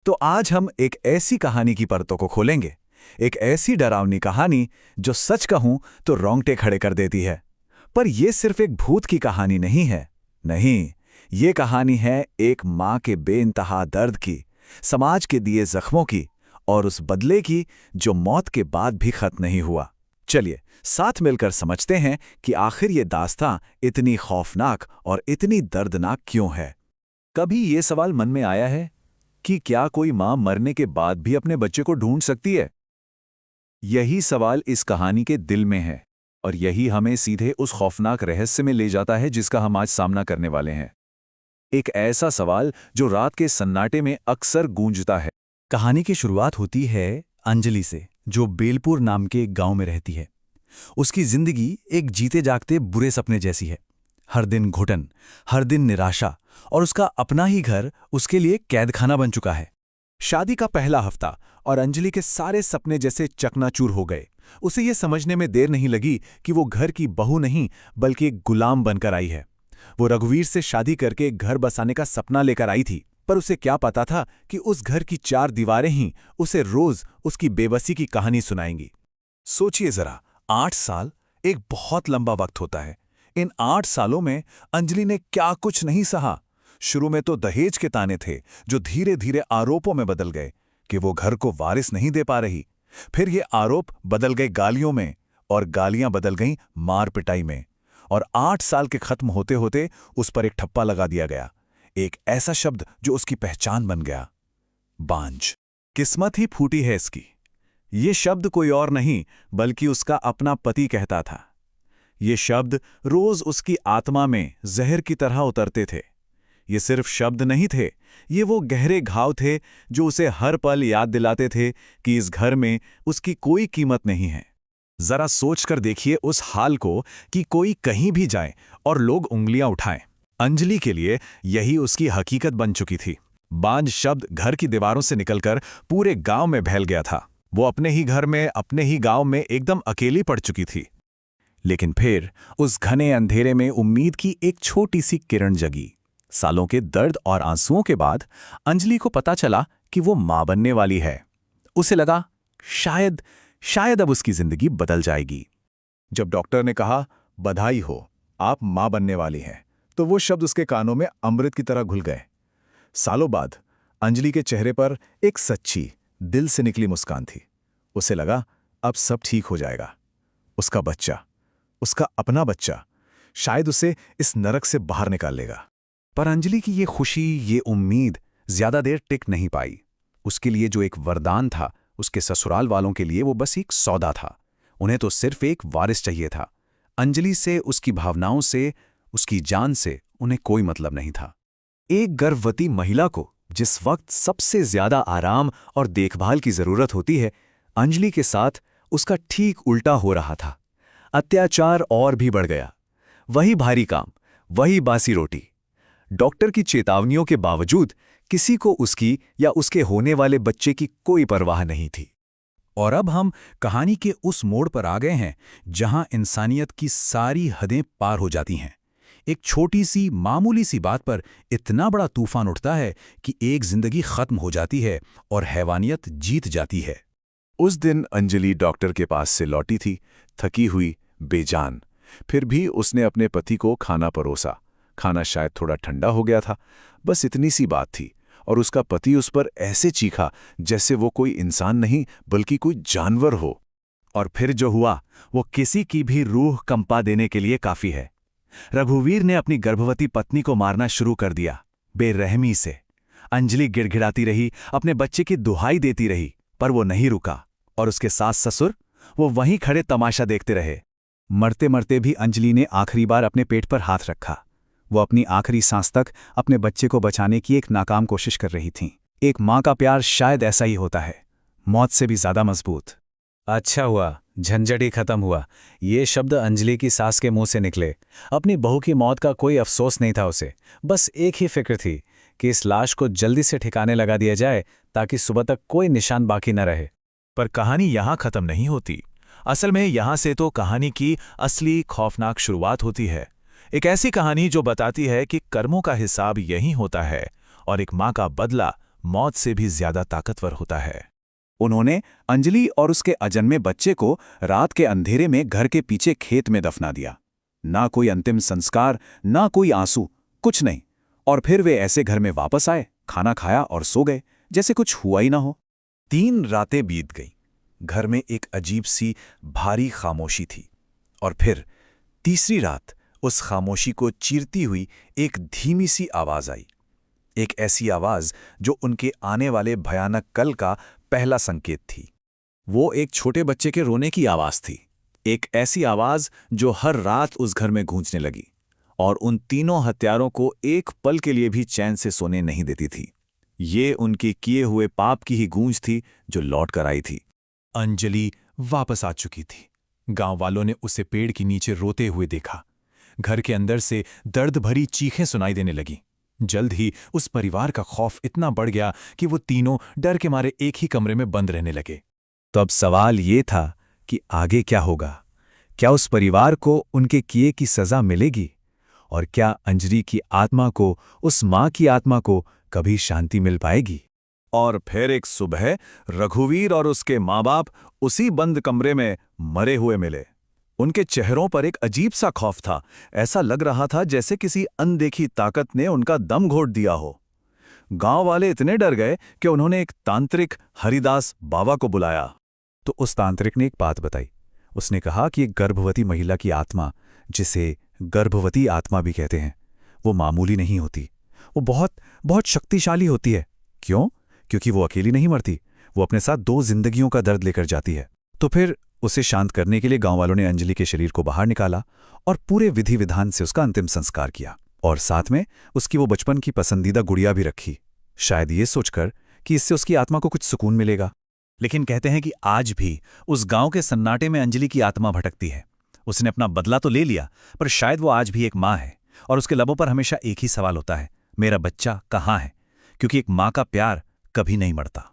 तो आज हम एक ऐसी कहानी की परतों को खोलेंगे, एक ऐसी डरावनी कहानी जो सच कहूं तो रोंगटे खड़े कर देती है। पर यह सिर्फ एक भूत की कहानी नहीं है। नहीं, ये कहानी है एक मां के बेइंतहा दर्द की, समाज के दिए जख्मों की और उस बदले की जो मौत के बाद भी खत्म नहीं हुआ। चलिए साथ मिलकर समझते हैं कि आखिर ये दास्तां इतनी खौफनाक और इतनी दर्दनाक क्यों है। कभी ये सवाल मन में आया है कि क्या कोई मां मरने के बाद भी अपने बच्चे को ढूंढ सकती है? यही सवाल इस कहानी के दिल में है और यही हमें सीधे उस खौफनाक रहस्य में ले जाता है जिसका हम आज सामना करने वाले हैं। एक ऐसा सवाल जो रात के सन्नाटे में अक्सर गूंजता है। कहानी की शुरुआत होती है अंजलि से, जो बेलपुर नाम के एक गांव में रहती है। उसकी जिंदगी एक जीते जागते बुरे सपने जैसी है। हर दिन घुटन, हर दिन निराशा, और उसका अपना ही घर उसके लिए कैदखाना बन चुका है। शादी का पहला हफ्ता और अंजलि के सारे सपने जैसे चकनाचूर हो गए। उसे ये समझने में देर नहीं लगी कि वो घर की बहू नहीं बल्कि एक गुलाम बनकर आई है। वो रघुवीर से शादी करके एक घर बसाने का सपना लेकर आई थी, पर उसे क्या पता था कि उस घर की 4 दीवारें ही उसे रोज उसकी बेबसी की कहानी सुनाएंगी। सोचिए जरा, 8 साल एक बहुत लंबा वक्त होता है। इन 8 सालों में अंजलि ने क्या कुछ नहीं सहा। शुरू में तो दहेज के ताने थे जो धीरे धीरे आरोपों में बदल गए कि वो घर को वारिस नहीं दे पा रही। फिर ये आरोप बदल गए गालियों में और गालियां बदल गईं मार पिटाई में। और 8 साल के खत्म होते होते उस पर एक ठप्पा लगा दिया गया, एक ऐसा शब्द जो उसकी पहचान बन गया, बांझ। किस्मत ही फूटी है इसकी। ये शब्द कोई और नहीं बल्कि उसका अपना पति कहता था। ये शब्द रोज उसकी आत्मा में जहर की तरह उतरते थे। ये सिर्फ शब्द नहीं थे, ये वो गहरे घाव थे जो उसे हर पल याद दिलाते थे कि इस घर में उसकी कोई कीमत नहीं है। जरा सोचकर देखिए उस हाल को कि कोई कहीं भी जाए और लोग उंगलियां उठाएं। अंजलि के लिए यही उसकी हकीकत बन चुकी थी। बांझ शब्द घर की दीवारों से निकलकर पूरे गांव में फैल गया था। वो अपने ही घर में, अपने ही गांव में एकदम अकेली पड़ चुकी थी। लेकिन फिर उस घने अंधेरे में उम्मीद की एक छोटी सी किरण जगी। सालों के दर्द और आंसुओं के बाद अंजलि को पता चला कि वो मां बनने वाली है। उसे लगा शायद अब उसकी जिंदगी बदल जाएगी। जब डॉक्टर ने कहा, बधाई हो, आप मां बनने वाली हैं, तो वो शब्द उसके कानों में अमृत की तरह घुल गए। सालों बाद अंजलि के चेहरे पर एक सच्ची, दिल से निकली मुस्कान थी। उसे लगा अब सब ठीक हो जाएगा। उसका बच्चा, उसका अपना बच्चा, शायद उसे इस नरक से बाहर निकाल लेगा। पर अंजलि की ये खुशी, ये उम्मीद ज्यादा देर टिक नहीं पाई। उसके लिए जो एक वरदान था, उसके ससुराल वालों के लिए वो बस एक सौदा था। उन्हें तो सिर्फ एक वारिस चाहिए था। अंजलि से, उसकी भावनाओं से, उसकी जान से उन्हें कोई मतलब नहीं था। एक गर्भवती महिला को जिस वक्त सबसे ज्यादा आराम और देखभाल की जरूरत होती है, अंजलि के साथ उसका ठीक उल्टा हो रहा था। अत्याचार और भी बढ़ गया। वही भारी काम, वही बासी रोटी। डॉक्टर की चेतावनियों के बावजूद किसी को उसकी या उसके होने वाले बच्चे की कोई परवाह नहीं थी। और अब हम कहानी के उस मोड़ पर आ गए हैं जहां इंसानियत की सारी हदें पार हो जाती हैं। एक छोटी सी मामूली सी बात पर इतना बड़ा तूफान उठता है कि एक जिंदगी खत्म हो जाती है और हैवानियत जीत जाती है। उस दिन अंजलि डॉक्टर के पास से लौटी थी, थकी हुई, बेजान। फिर भी उसने अपने पति को खाना परोसा। खाना शायद थोड़ा ठंडा हो गया था, बस इतनी सी बात थी। और उसका पति उस पर ऐसे चीखा जैसे वो कोई इंसान नहीं बल्कि कोई जानवर हो। और फिर जो हुआ वो किसी की भी रूह कंपा देने के लिए काफी है। रघुवीर ने अपनी गर्भवती पत्नी को मारना शुरू कर दिया, बेरहमी से। अंजलि गिड़गिड़ाती रही, अपने बच्चे की दुहाई देती रही, पर वो नहीं रुका। और उसके सास ससुर, वो वहीं खड़े तमाशा देखते रहे। मरते मरते भी अंजलि ने आखिरी बार अपने पेट पर हाथ रखा। वो अपनी आखिरी सांस तक अपने बच्चे को बचाने की एक नाकाम कोशिश कर रही थीं। एक माँ का प्यार शायद ऐसा ही होता है, मौत से भी ज्यादा मजबूत। अच्छा हुआ, झंझट ही खत्म हुआ, ये शब्द अंजलि की सास के मुंह से निकले। अपनी बहू की मौत का कोई अफसोस नहीं था उसे, बस एक ही फिक्र थी कि इस लाश को जल्दी से ठिकाने लगा दिया जाए ताकि सुबह तक कोई निशान बाकी न रहे। पर कहानी यहां खत्म नहीं होती। असल में यहां से तो कहानी की असली खौफनाक शुरुआत होती है। एक ऐसी कहानी जो बताती है कि कर्मों का हिसाब यहीं होता है और एक मां का बदला मौत से भी ज्यादा ताकतवर होता है। उन्होंने अंजलि और उसके अजन्मे बच्चे को रात के अंधेरे में घर के पीछे खेत में दफना दिया। ना कोई अंतिम संस्कार, ना कोई आंसू, कुछ नहीं। और फिर वे ऐसे घर में वापस आए, खाना खाया और सो गए, जैसे कुछ हुआ ही ना हो। 3 रातें बीत गईं। घर में एक अजीब सी भारी खामोशी थी। और फिर तीसरी रात उस खामोशी को चीरती हुई एक धीमी सी आवाज आई। एक ऐसी आवाज जो उनके आने वाले भयानक कल का पहला संकेत थी। वो एक छोटे बच्चे के रोने की आवाज थी। एक ऐसी आवाज जो हर रात उस घर में गूंजने लगी और उन तीनों हत्यारों को एक पल के लिए भी चैन से सोने नहीं देती थी। ये उनके किए हुए पाप की ही गूंज थी जो लौट कर आई थी। अंजलि वापस आ चुकी थी। गांव वालों ने उसे पेड़ के नीचे रोते हुए देखा। घर के अंदर से दर्द भरी चीखें सुनाई देने लगीं। जल्द ही उस परिवार का खौफ इतना बढ़ गया कि वो तीनों डर के मारे एक ही कमरे में बंद रहने लगे। तो अब सवाल ये था कि आगे क्या होगा? क्या उस परिवार को उनके किए की सजा मिलेगी? और क्या अंजलि की आत्मा को, उस मां की आत्मा को कभी शांति मिल पाएगी? और फिर एक सुबह रघुवीर और उसके माँ बाप उसी बंद कमरे में मरे हुए मिले। उनके चेहरों पर एक अजीब सा खौफ था। ऐसा लग रहा था जैसे किसी अनदेखी ताकत ने उनका दम घोट दिया हो। गांव वाले इतने डर गए कि उन्होंने एक तांत्रिक हरिदास बाबा को बुलाया। तो उस तांत्रिक ने एक बात बताई। उसने कहा कि एक गर्भवती महिला की आत्मा, जिसे गर्भवती आत्मा भी कहते हैं, वो मामूली नहीं होती। वो बहुत बहुत शक्तिशाली होती है। क्यों? क्योंकि वो अकेली नहीं मरती, वो अपने साथ 2 जिंदगियों का दर्द लेकर जाती है। तो फिर उसे शांत करने के लिए गांव वालों ने अंजलि के शरीर को बाहर निकाला और पूरे विधि विधान से उसका अंतिम संस्कार किया। और साथ में उसकी वो बचपन की पसंदीदा गुड़िया भी रखी, शायद ये सोचकर कि इससे उसकी आत्मा को कुछ सुकून मिलेगा। लेकिन कहते हैं कि आज भी उस गांव के सन्नाटे में अंजलि की आत्मा भटकती है। उसने अपना बदला तो ले लिया, पर शायद वो आज भी एक माँ है और उसके लबों पर हमेशा एक ही सवाल होता है, मेरा बच्चा कहाँ है? क्योंकि एक माँ का प्यार कभी नहीं मरता।